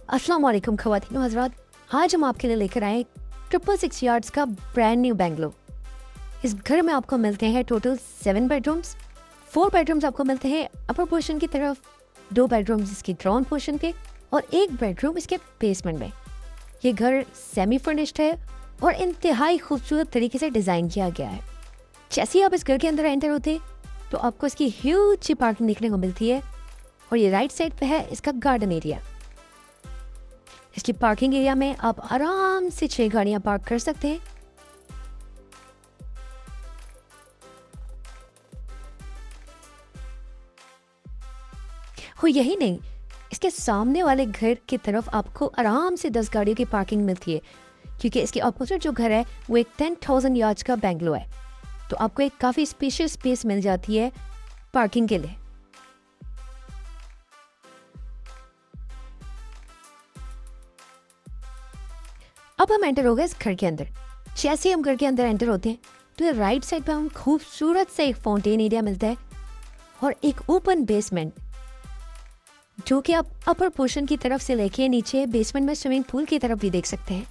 अस्सलाम वालेकुम ख़वातीन व हज़रात, आज हम आपके लिए लेकर आए 666 यार्ड्स का ब्रांड न्यू बेंगलो। इस घर में आपको मिलते हैं टोटल 7 बेडरूम्स। 4 बेडरूम्स आपको मिलते हैं अपर पोर्शन की तरफ, 2 बेडरूम्स इसकी ग्राउंड पोर्शन पे और 1 बेडरूम इसके बेसमेंट में। ये घर सेमी फर्निश्ड है और इंतहाई खूबसूरत तरीके से डिज़ाइन किया गया है। जैसे ही आप इस घर के अंदर एंटर होते हैं तो आपको इसकी ह्यूज सी पार्किंग देखने को मिलती है और ये राइट साइड पे है इसका गार्डन एरिया। इसकी पार्किंग एरिया में आप आराम से 6 गाड़ियां पार्क कर सकते हैं। हो यही नहीं, इसके सामने वाले घर की तरफ आपको आराम से 10 गाड़ियों की पार्किंग मिलती है, क्योंकि इसके अपोजिट जो घर है वो एक 10,000 यार्ड्स का बेंगलो है, तो आपको एक काफ़ी स्पेशियस स्पेस मिल जाती है पार्किंग के लिए। अब हम एंटर हो गए इस घर के अंदर। जैसे हम घर के अंदर एंटर होते हैं तो राइट साइड पे हम खूबसूरत से एक फाउंटेन एरिया मिलता है और एक ओपन बेसमेंट, जो कि आप अपर पोर्शन की तरफ से लेके नीचे बेसमेंट में स्विमिंग पूल की तरफ भी देख सकते हैं।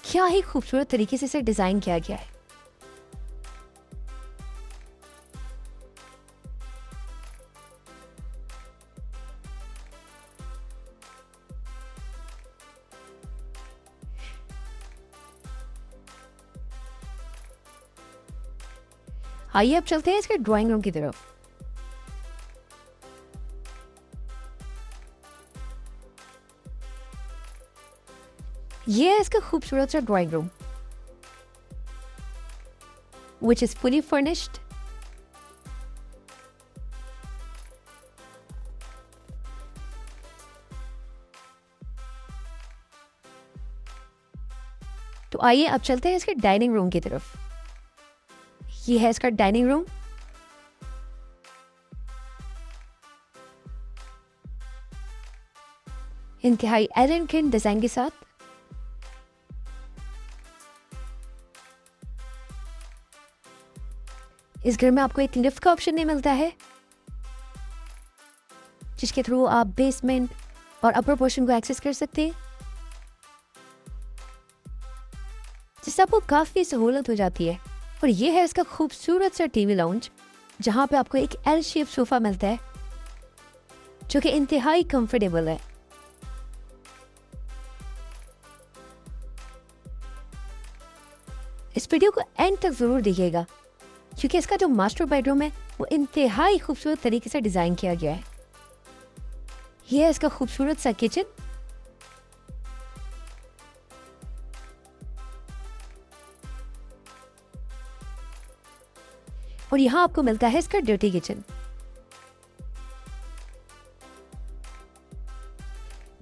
क्या ही खूबसूरत तरीके से इसे डिजाइन किया गया है। आइए अब चलते हैं इसके ड्राइंग रूम की तरफ। ये है इसका खूबसूरत सा drawing room, which is fully furnished। तो आइए अब चलते हैं इसके डाइनिंग रूम की तरफ। ये है इसका डाइनिंग रूम। इंतहाई एलिगेंट डिजाइन के साथ। इस घर में आपको एक लिफ्ट का ऑप्शन नहीं मिलता है, जिसके थ्रू आप बेसमेंट और अपर पोर्शन को एक्सेस कर सकते हैं, जिससे आपको काफी सहूलत हो जाती है। और ये है इसका खूबसूरत सा टीवी लाउंज, जहां पे आपको एक एल शेप सोफा मिलता है जो कि इंतहाई कंफर्टेबल है। इस वीडियो को एंड तक जरूर देखिएगा, क्योंकि इसका जो मास्टर बेडरूम है वो इंतहाई खूबसूरत तरीके से डिजाइन किया गया है। यह है इसका खूबसूरत सा किचन। और यहां आपको मिलता है इसका डर्टी किचन।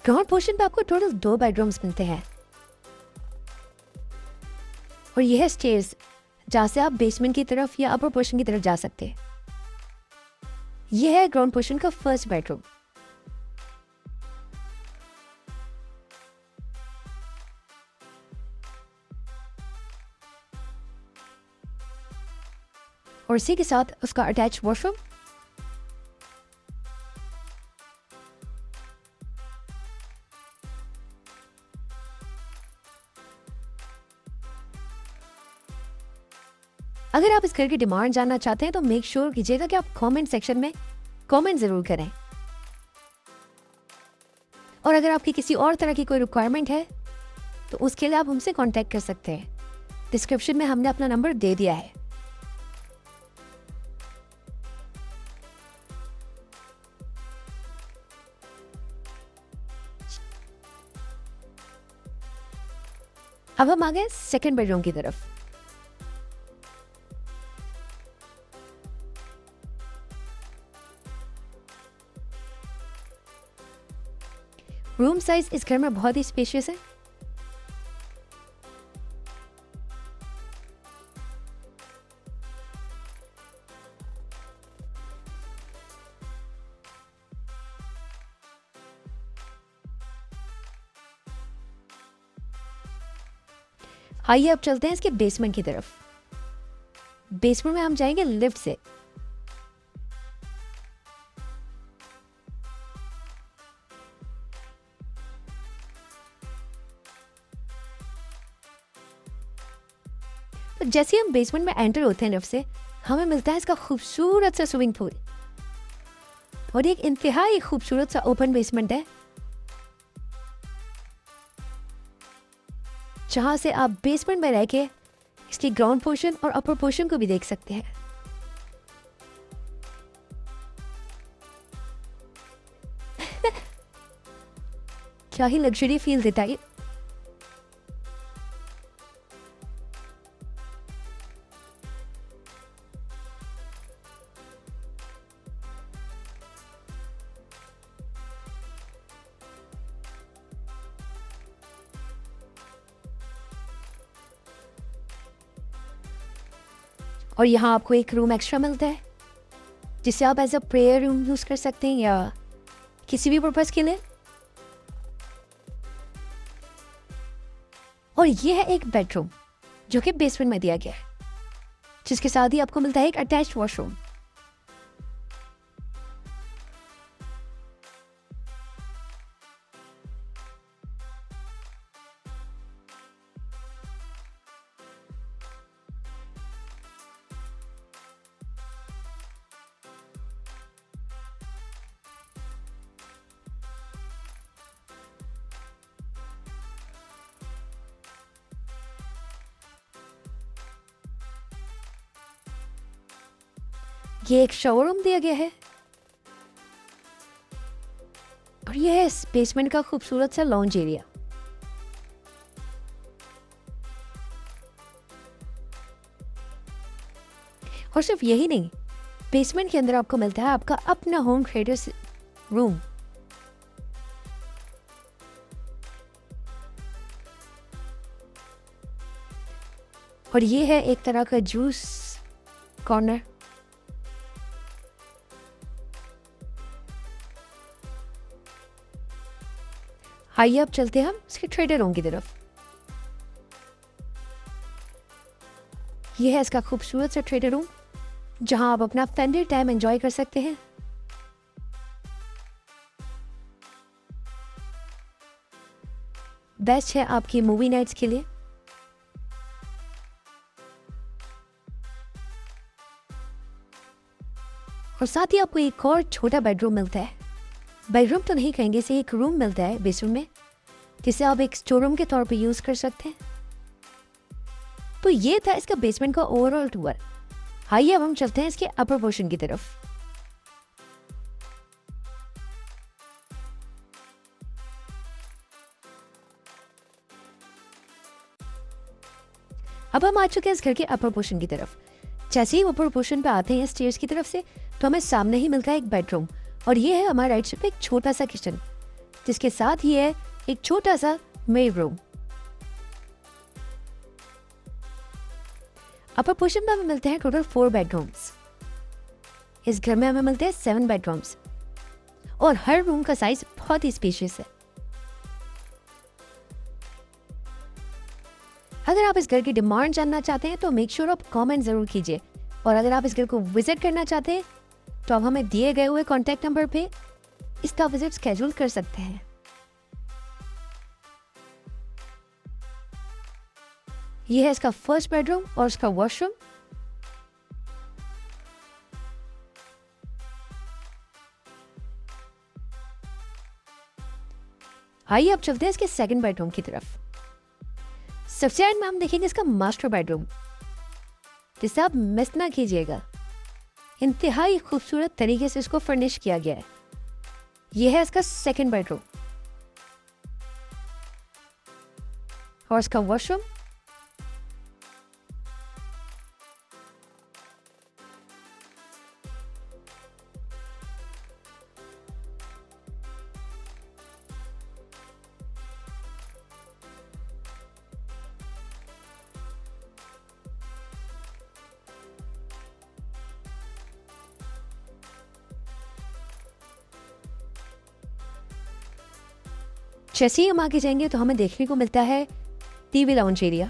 ग्राउंड पोर्शन पे आपको टोटल 2 बेडरूम्स मिलते हैं और यह है स्टेयर्स, जहां से आप बेसमेंट की तरफ या अपर पोर्शन की तरफ जा सकते हैं। यह है ग्राउंड पोर्शन का फर्स्ट बेडरूम। और इसी के साथ उसका अटैच वॉशरूम। अगर आप इस घर की डिमांड जानना चाहते हैं तो मेक श्योर कीजिएगा कि आप कमेंट सेक्शन में कमेंट जरूर करें। और अगर आपकी किसी और तरह की कोई रिक्वायरमेंट है तो उसके लिए आप हमसे कांटेक्ट कर सकते हैं। डिस्क्रिप्शन में हमने अपना नंबर दे दिया है। अब हम आ गए सेकेंड बेडरूम की तरफ। रूम साइज इस घर में बहुत ही स्पेशियस है। आइए अब चलते हैं इसके बेसमेंट की तरफ। बेसमेंट में हम जाएंगे लिफ्ट से। तो जैसे ही हम बेसमेंट में एंटर होते हैं लिफ्ट से, हमें मिलता है इसका खूबसूरत सा स्विमिंग पूल और एक इंतहाई खूबसूरत सा ओपन बेसमेंट है, जहां से आप बेसमेंट में रह के इसकी ग्राउंड पोर्शन और अपर पोर्शन को भी देख सकते हैं। क्या ही लग्जरी फील देता है। और यहाँ आपको एक रूम एक्स्ट्रा मिलता है जिसे आप as a prayer room use कर सकते हैं या किसी भी पर्पज के लिए। और ये है एक बेडरूम जो कि बेसमेंट में दिया गया है, जिसके साथ ही आपको मिलता है एक अटैच्ड वॉशरूम। ये एक शॉवर रूम दिया गया है और ये है इस बेसमेंट का खूबसूरत सा लॉन्ज एरिया। और सिर्फ यही नहीं, बेसमेंट के अंदर आपको मिलता है आपका अपना होम थिएटर रूम। और ये है एक तरह का जूस कॉर्नर। आइए अब चलते हैं हम इसके थिएटर रूम की तरफ। यह है इसका खूबसूरत सा थिएटर रूम, जहां आप अपना फैमिली टाइम एंजॉय कर सकते हैं। बेस्ट है आपकी मूवी नाइट्स के लिए। और साथ ही आपको एक और छोटा बेडरूम मिलता है। बेडरूम तो नहीं कहेंगे, इसे एक रूम मिलता है बेसमेंट में, जिसे आप एक स्टोर रूम के तौर पे यूज कर सकते हैं। तो ये था इसका बेसमेंट का ओवरऑल टूर। आइए अब हम चलते हैं इसके अपर पोर्शन की तरफ। अब हम आ चुके हैं इस घर के अपर पोर्शन की तरफ। जैसे ही अपर पोर्शन पे आते हैं स्टेयर्स की तरफ से, तो हमें सामने ही मिलता है एक बेडरूम और ये है हमारे राइट साइड पे एक छोटा सा किचन, जिसके साथ ही है एक छोटा सा मेड रूम। अपर पोर्शन में हमें मिलते हैं टोटल 4 बेडरूम्स। इस घर में हमें मिलते हैं 7 बेडरूम्स और हर रूम का साइज बहुत ही स्पेशियस है। अगर आप इस घर की डिमांड जानना चाहते हैं तो मेक श्योर आप कमेंट जरूर कीजिए, और अगर आप इस घर को विजिट करना चाहते हैं तो आप हमें दिए गए हुए कॉन्टैक्ट नंबर पे इसका विजिट स्केड्यूल कर सकते हैं। यह है इसका फर्स्ट बेडरूम और इसका वॉशरूम। आइए अब चलते हैं इसके सेकंड बेडरूम की तरफ। सबसे एंड में हम देखेंगे इसका मास्टर बेडरूम, जिसे आप मिस ना कीजिएगा। इंतहाई खूबसूरत तरीके से इसको फर्निश किया गया है। यह है इसका सेकंड बेडरूम और इसका वॉशरूम। जैसे ही हम आगे जाएंगे तो हमें देखने को मिलता है टीवी लाउंज एरिया।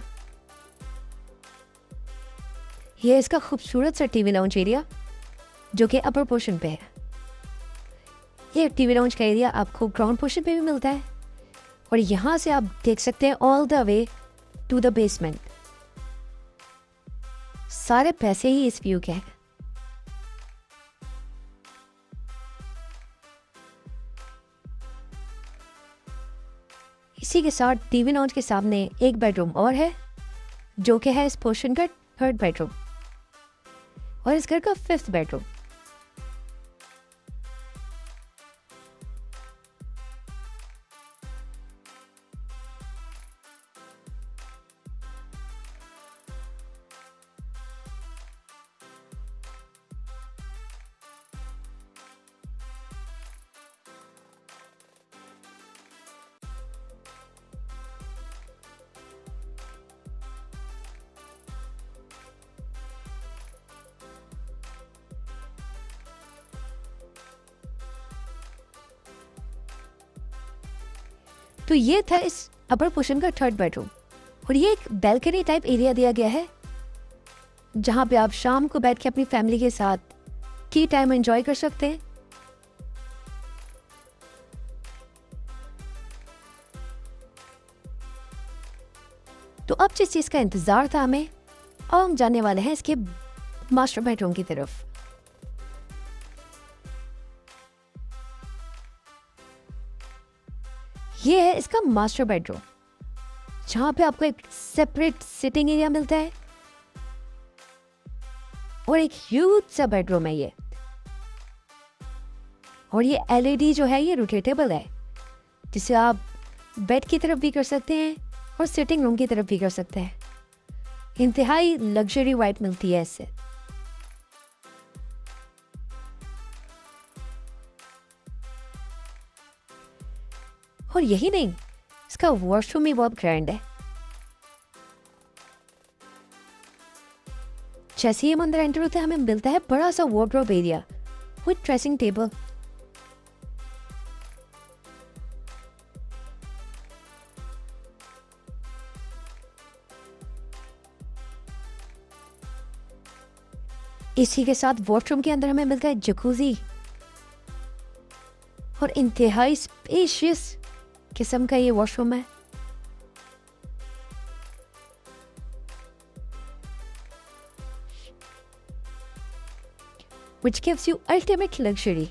यह है इसका खूबसूरत सा टीवी लाउंज एरिया, जो कि अपर पोर्शन पे है। ये टीवी लाउंज का एरिया आपको ग्राउंड पोर्शन पे भी मिलता है और यहाँ से आप देख सकते हैं all the way to the basement. सारे पैसे ही इस व्यू के हैं। इसी के साथ टीवी लॉन्च के सामने एक बेडरूम और है, जो कि है इस पोर्शन का 3rd बेडरूम और इस घर का 5th बेडरूम। तो ये था इस अपर पोर्शन का 3rd बेडरूम और ये एक बैल्कनी टाइप एरिया दिया गया है, जहां पे आप शाम को बैठ के अपनी फैमिली के साथ की टाइम एंजॉय कर सकते हैं। तो अब जिस चीज का इंतजार था हमें, अब हम जाने वाले हैं इसके मास्टर बेडरूम की तरफ। ये है इसका मास्टर बेडरूम, जहां पे आपको एक सेपरेट सिटिंग एरिया मिलता है और एक ह्यूज सा बेडरूम है ये। और ये एलईडी जो है ये रोटेटेबल है, जिसे आप बेड की तरफ भी कर सकते हैं और सिटिंग रूम की तरफ भी कर सकते हैं। इंतहाई लग्जरी वाइब मिलती है इससे। और यही नहीं, इसका वॉशरूम भी बहुत ग्रैंड है। जैसे ही हम अंदर एंटर होते हैं हमें मिलता है बड़ा सा wardrobe area with dressing table. इसी के साथ वॉशरूम के अंदर हमें मिलता है जकूजी और इंतहाई स्पेशियस किस्म का ये वॉशरूम है। which gives you ultimate luxury.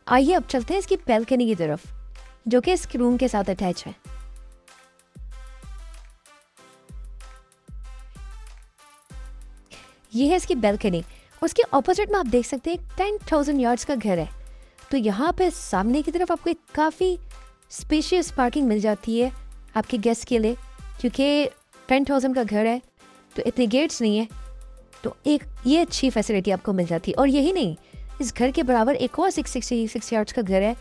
आइए अब चलते हैं इसकी बैल्कनी की तरफ, जो कि इस रूम के साथ अटैच है। ये है इसकी बैल्कनी। उसके ऑपोजिट में आप देख सकते हैं 10,000 यार्ड्स का घर है। तो यहाँ पे सामने की तरफ आपको एक काफ़ी स्पेशियस पार्किंग मिल जाती है आपके गेस्ट के लिए, क्योंकि 10,000 का घर है तो इतने गेट्स नहीं है, तो एक ये अच्छी फैसिलिटी आपको मिल जाती है। और यही नहीं, इस घर के बराबर एक और 666 यार्ड्स का घर है,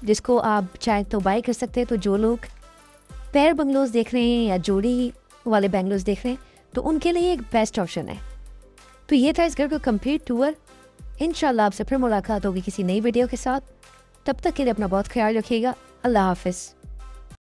जिसको आप चाहे तो बाय कर सकते हैं। तो जो लोग पेयर बंगलोज देख रहे हैं या जोड़ी वाले बंगलोज देख रहे हैं, तो उनके लिए एक बेस्ट ऑप्शन है। तो ये था इस घर का कंप्लीट टूर। इंशाल्लाह आपसे फिर मुलाकात होगी किसी नई वीडियो के साथ। तब तक के लिए अपना बहुत ख्याल रखिएगा। अल्लाह हाफिज़।